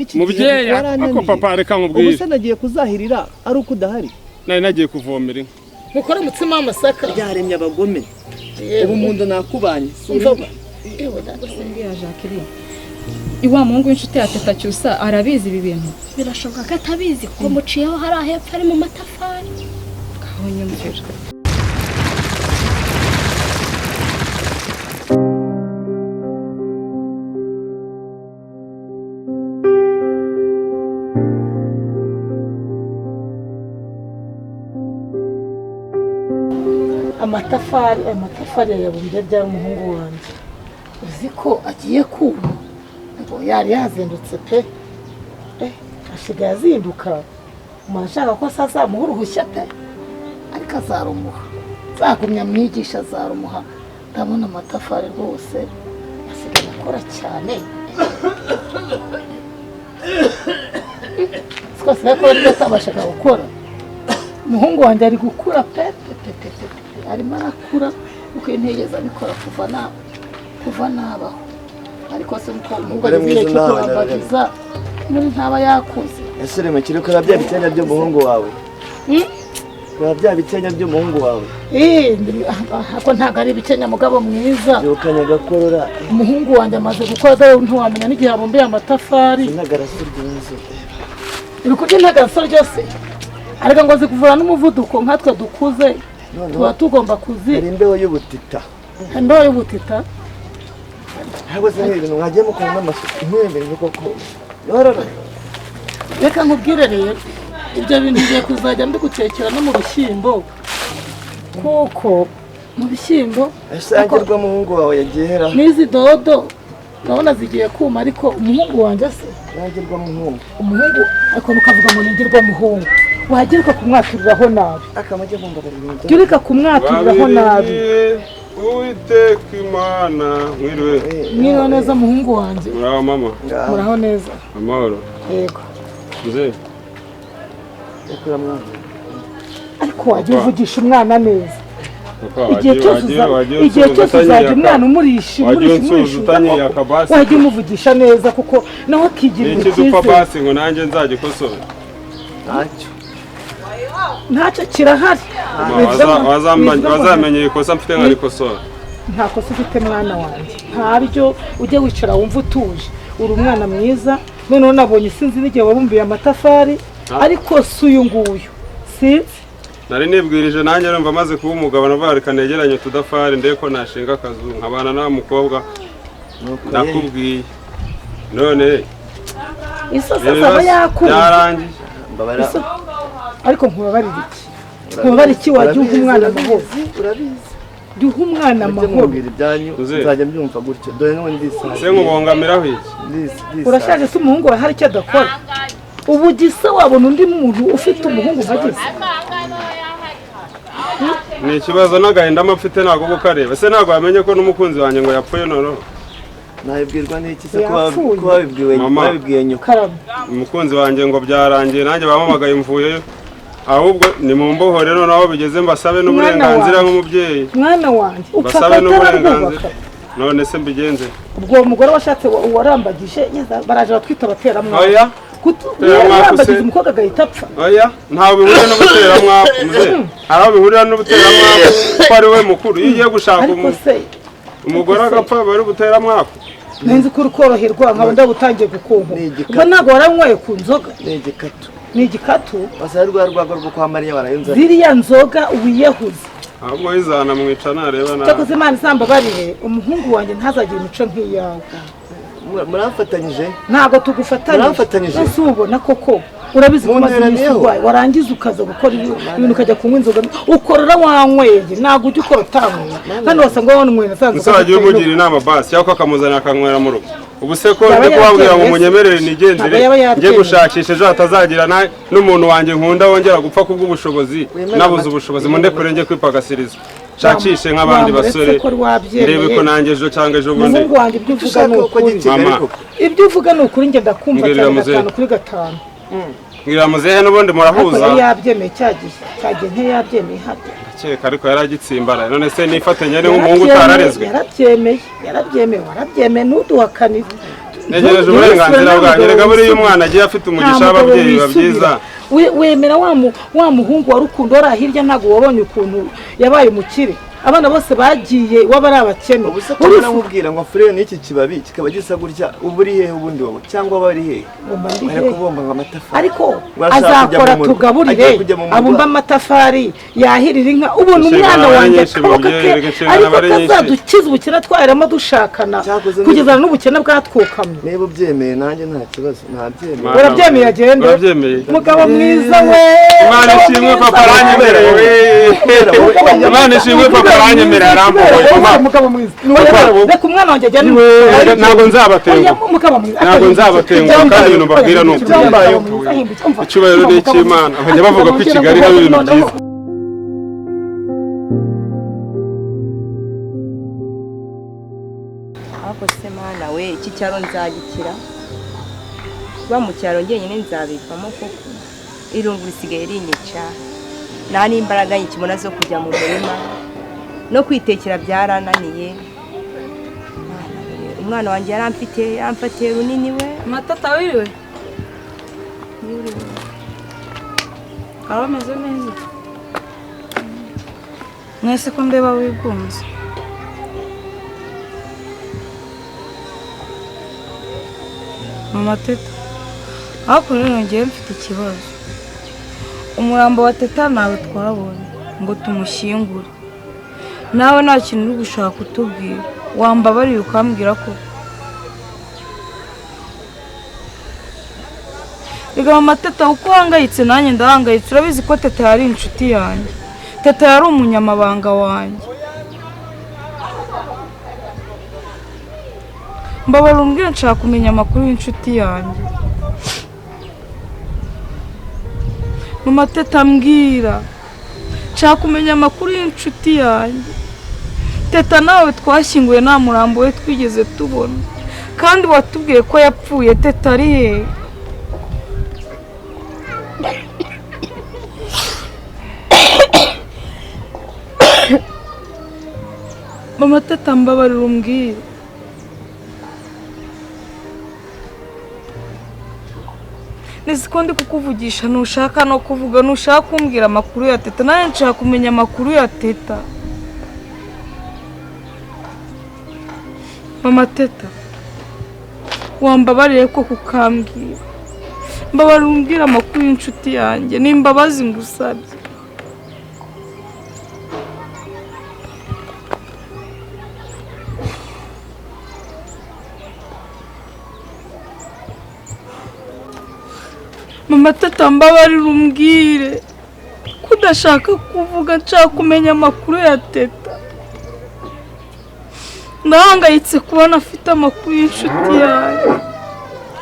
Mubyeyi ako papa reka nkubwire. Ubuse nagiye kuzahirira ari uko udahari. Nari nagiye kuvomera. Mukora mutsima amasaka Ryaremye abagome. Ubu mundo nakubanye. inzoga. Singiya Jacqueline. Iwa muhungu w'inshuti ya Teta Cyusa arabizi ibi bintu. Birashoboka ko atabizi ko muciyeho hari ahepfo ari mu matafari. Kaho nyumvira. amatafari yabumbye bya umuhungu wanjye uziko agiye kuma ngo yari yazindutse pe ashigaye azinduka umuntu ashaka ko azamuha uruhushya pe ariko azarumuha zagumya mwigisha azarumuha ndabona amatafari rwose asigaye akora cyane twose ariko ariko atabashaga gukora umuhungu wanjye ari gukura pe arimo arakura uko integeza abikora kuva nabaho ariko se uko umuhungu agiye kubabagiza muri ntaba yakuze ese rema kiri ko bya bitenya byo muhungu wawe bya bitenya byo muhungu wawe ako ntago ari ibikenya mugabo mwiza yokanya gakorora umuhungu wanjye amaze gukora ntiwamenya n'igihe abumbiye amatafari n'agaraso ry'inzu ibikurya ntagaraso ryose ariko ngo zikuvura n'umuvuduko nkatwe dukuze tuba tugomba kuzi imbeho y'ubutita imbeho y'ubutita ntabwo se ibintu mwagiye mukora n'amasuku impembe ni koko yorora reka nkubwire rero ibyo bintu bigiye kuzajya mbigutekera no mu bishyimbo kuko mu bishyimbo asangirwa muhungu wawe yagihera n'izi dodo ndabona zigiye kuma ariko umuhungu wanjye se yagirwa muhungu umuhungu akantu kavuga ngo ningirwa muhungu wagiruka kumwakiriraho nabi akamajye bumva bari giruka kumwakiriraho nabi Uwiteka Imana mwiriwe neza muhungu wanjye muraho mama muraho neza amahoro yego mzee ariko wagiye uvugisha umwana neza igihe cyose uzajya umwana umurisha wajya umuvugisha neza kuko nawe akigirira icyizere ngo nanjye nzagikosora ntacyo kirahari wazamenye ikosa mfite nkarikosora nta kosa ufite mwana wanjye ntabyo ujye wicara wumva utuje uri umwana mwiza noneho nabonye sinzi n'igihe wabumbiye amatafari ariko si uyu nguyu sinzi nari nibwirije nanjye numva maze kuba umugabo navuga reka negeranye tudafari ndebe ko nashinga akazu nkabana na mukobwa nakubwiye none isosi azaba yakuze yarangiye ariko nkubabarira iki wajya uha umwana amahoro jya uha umwana amahoro uzajya mbyumva gutyo dore n'ubu ndisanga se nkubongamiraho iki urashaje se umuhungu wawe hari icyo adakora ubu gisa wabona undi muntu ufite umuhungu nka gisa ni ikibazo n'agahinda mfite ntabwo gukareba se ntabwo wamenye ko n'umukunzi wanjye ngo yapfuye noneho nabibwirwa n'iki se ko babibwiye nyuma umukunzi wanjye ngo byarangiye nanjye bampamagaye mvuyeyo ahubwo ni mu mbohore noneho bigeze mbasabe n'uburenganzira nk'umubyeyi mwana wanjye basabe n'uburenganzira none se mbigenze ubwo umugore washatse warambagije baraje batwita abateramwaka oya yarambagize umukobwa agahita apfa oya ntawe bihurira n'ubuteramwaka hari aho bihurira n'ubuteramwaka ko ari we mukuru iyo ugiye gushaka umugore agapfa bari buteramwaka nzi ko uri koroherwa nkaba ndabutangiye gukumva ubwo ntabwo waranyweye ku nzoga ni igikatu basa rwa rwago rwo kwa Mariya barayunza ziriya nzoga wiyahuze ahubwo izana mwica nareba nawe cyakoze Imana izambabarire umuhungu wanjye ntazagira imico nk'iyawe murafatanyije ntabwo tugufatanyije ese ubona koko urabizi ko umaze iminsi urwaye warangiza ukaza gukora ibintu ukajya kunywa inzoga ukorora wanyweye ntabwo ujya ukora utanyweye kandi wasanga wanyweye nasanze uzagira umugira inama basi cyangwa akamuzanira akanywera mu rugo ubu se ko ndi kubabwira ngo munyemerere nigendere njye gushakisha ejo hatazagira n'umuntu wanjye nkunda wongera gupfa kubw'ubushobozi nabuze ubushobozi mundekure njye kwipagasiriza shakishe nk'abandi basore ndebe ko nanjye ejo cyangwa ejo bundi umuhungu wanjye ibyo uvuga ni ukuri ibyo uvuga ni ukuri njye ndakumva cyane 5 kuri 5 ngira muzehe n'ubundi murahuza yari yabyemeye cyagiye ntiyabyemeye hate akeka ariko yaragitsimbara none se nifatanya nk'umuhungu utararezwe yarabyemeye ntuduhakanire negereje uburenganzira bwanjye rega buriya umwana agiye afite umugisha w'ababyeyi babyiza wemera wa muhungu wa Rukundo wari hirya ntabwo wabonye ukuntu yabaye umukire abana bose bagiye waba ari abakene ubuse kubona nkubwira ngo furere n'iki kibabi kikaba gisa gutya uburi hehe ubundi wowe cyangwa bari hehe ariko kubomba ngo amatafari ariko azakora tugaburire abumba amatafari yahirira inka ubona umwana wanjye akaboko ke ariko kazadukiza ubukene twarimo dushakana kugeza n'ubukene bwatwokamye niba ubyemeye nanjye nta kibazo ntabyemeye urabyemeye agende mugabo mwiza we Imana ishimwe papa aranyemereye Imana ishimwe papa aranyemerera arambuye mugabo mwiza reka umwana wanjye ajyane ntabwo nzabatenguha kandi ibintu mbabwira ni ukuri icyubahiro ni icy'Imana bajya bavuga ko i Kigali haba ibintu byiza ariko se mana we iki cyaro nzagikira kuba mu cyaro njyenyine nzabivamo koko irungu risigaye rinyica nta n'imbaraga nkibona zo kujya mu murima no kwitekera byarananiye umwana wanjye yaramfatiye runini we matata wiriwe arameze neza mwese ko ndeba wigunze mama teta ariko rero ngiye mfite ikibazo umurambo wa teta nawe twabonye ngo tumushyingure nawe nta kintu uri gushaka kutubwira wambabariye ukambwira ko rega mama teta uko uhangayitse nanjye ndahangayitse urabizi ko teta yari inshuti yanjye teta yari umunyamabanga wanjye mbabara umbwira nshaka kumenya amakuru y'inshuti yanjye mama teta mbwira nshaka kumenya amakuru y'inshuti yanjye teta nawe twashyinguye nta murambo we twigeze tubona kandi watubwiye ko yapfuye teta ari hehe mama teta mbabarira umbwire niziko ndi kukuvugisha ntushaka no kuvuga ntushaka kumbwira amakuru ya teta nanjye nshaka kumenya amakuru ya teta mama teta wambabariye ko kukambwira mbabarira umbwira amakuru y'inshuti yanjye n'imbabazi ngusabye mama teta mbabarira umbwire ko udashaka kuvuga nshaka kumenya amakuru ya teta ndahangayitse kubona afite amakuru y'inshuti yanjye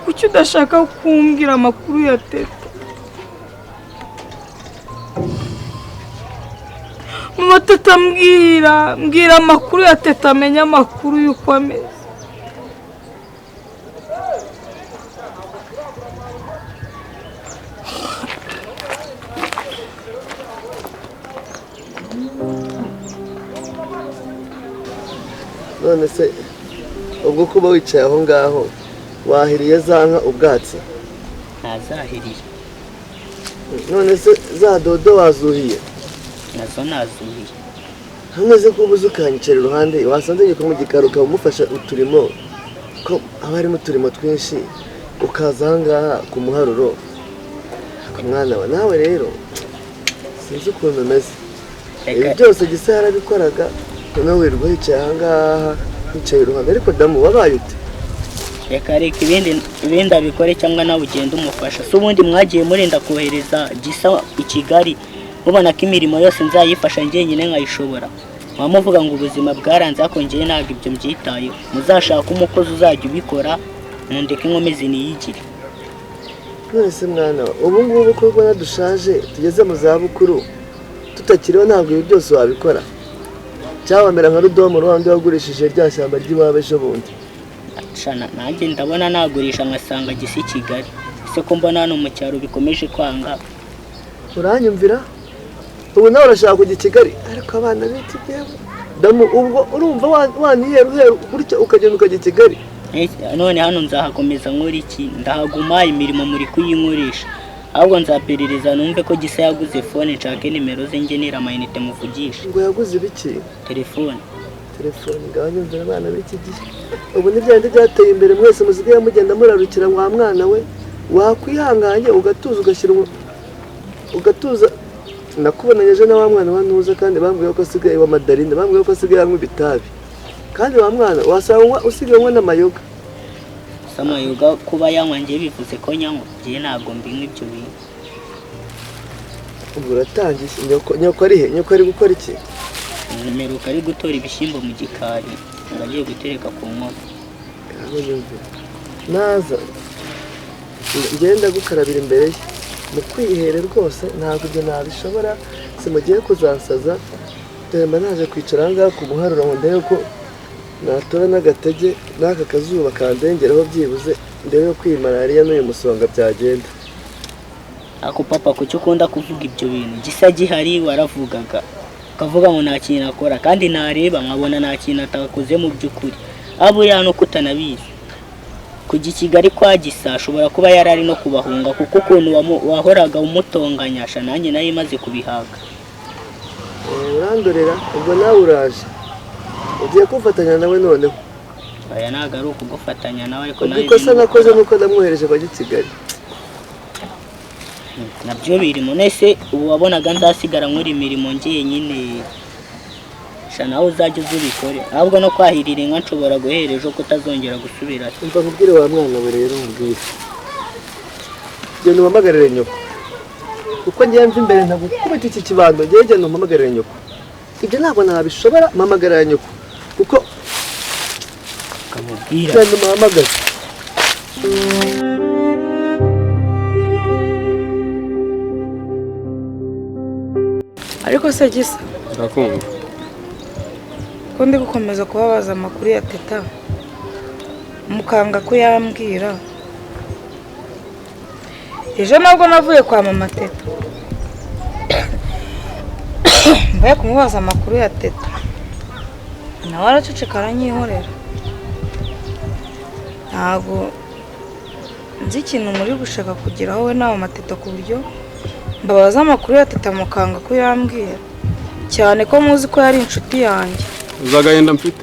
kuki udashaka kumbwira amakuru ya teta mama teta mbwira amakuru ya teta amenye amakuru y'uko ameze none se ubwo kuba wicaye aho ngaho wahiriye za nka ubwatsi ntazahiriye none se za dodo wazuhiye nazo nazuhiye hamwe ze kuba uzi ukanyicara iruhande wasanze ngiye kumugikara ukaba umufasha uturimo ko haba harimo uturimo twinshi ukaza aha ngaha ku muharuro mwana we nawe rero sinzi ukuntu umeze ibi byose gisa yarabikoraga noneho wirirwa wicaye aha ngaha wicaye iruhande ariko damu wabaye ute reka ibindi abikore cyangwa nawe ugenda umufasha si ubundi mwagiye murinda kohereza gisa i Kigali mubona ko imirimo yose nzayifasha njyenyine nkayishobora wamuvuga ngo ubuzima bwaranze ariko njyewe ntabwo ibyo mbyitayeho muzashaka umukozi uzajya ubikora mundeke inkomezi niyigire none se mwana ubu ngubu ko ubona dushaje tugeze mu zabukuru tutakiriho ntabwo ibi byose wabikora cyabamera nka Rudomo ruhande wagurishije rya shyamba ry'iwawe ejo bundi nanjye ndabona nagurisha nkasanga gisa i Kigali se ko mbona hano mu cyaro bikomeje kwanga. uranyumvira ubu nawe urashaka kujya i Kigali ariko abana b'iki gihe damu ubwo urumva waniheruheru gutya ukagenda ukajya i Kigali. None hano nzahakomeza nkora iki? Ndahaguma imirimo muri kuyinkoresha, ahubwo nzaperereza numve ko Gisa yaguze phone nshake nimero ze ngenera amayinite muvugisha. Ngo yaguze ibiki? Telefone. Ngabanyumvira abana b'iki gihe ubu ni byandi byateye imbere mwese muzigaye mugenda murarukira wa mwana we wakwihanganye ugatuza nakubonanye ejo na wa mwana wa Ntuza kandi bambwiye ko asigaye wa Madarine, bambwiye ko asigaye anywa ibitabi kandi wa mwana wasanga usigaye anywa n'amayoga. Amayoga kuba yanywa ngiye bivuze ko nyanywa ngiye ntabwo mbinywa ibyo bintu. Ubwo uratangiye nyoko ari he? Nyoko ari gukora iki? Nimeruka ari gutora ibishyimbo mu gikari ngagiye gutereka ku nkono. Naza ngenda gukarabira imbere ye mu kwihere rwose ntabwo ibyo nabishobora simugiye kuzansaza temba naje kwicara ngaha ku muharuro ngo ndebe ko natora n'agatege n'aka kazuba kandengeraho byibuze ndebe ko iyi malariya n'uyu musonga byagenda. Ako papa kucyo ukunda kuvuga ibyo bintu Gisa gihari waravugaga ukavuga ngo nta kintu akora kandi nareba nkabona nta kintu atakoze mu by'ukuri. Abo yano kutanabizi kujya i Kigali kwa Gisa ashobora kuba yarari no kubahunga kuko ukuntu wahoraga umutonganyasha nanjye nayo imaze kubihaga. Urandorera ubwo nawe uraje ugiye kufatanya nawe noneho. Aya ntago ari ukugufatanya nawe ariko nawe ikosa nakoze nuko ndamwohereje kwa Kigali. Nabyo birimo nese ubu wabonaga nzasigara nkora imirimo ngiye nyine sha nawe uzajya uzubikore ahubwo no kwahirira inka nshobora guhereje ko utazongera gusubira. Umva nkubwire wa mwana we rero mbwira genda umpamagarire nyoko kuko ngiye mva imbere ntagukubita iki kibando ngiye genda umpamagarire nyoko. Ibyo ntabwo nabishobora mpamagarira nyoko kuko kamubwira genda umuhamagare. Ariko se Gisa ndakumva ko ndi gukomeza kubabaza amakuru ya Teta mukanga ko yambwira. Ejo nabwo navuye kwa mama Teta mbaye kumubaza amakuru ya Teta nawe araceceka aranyihorera. Ntabwo nzi ikintu muri gushaka kugeraho we nawe Mateta ku buryo mbabaza amakuru ya Teta mukanga ko yambwira cyane ko muzi ko yari inshuti yanjye. uzagahenda mfite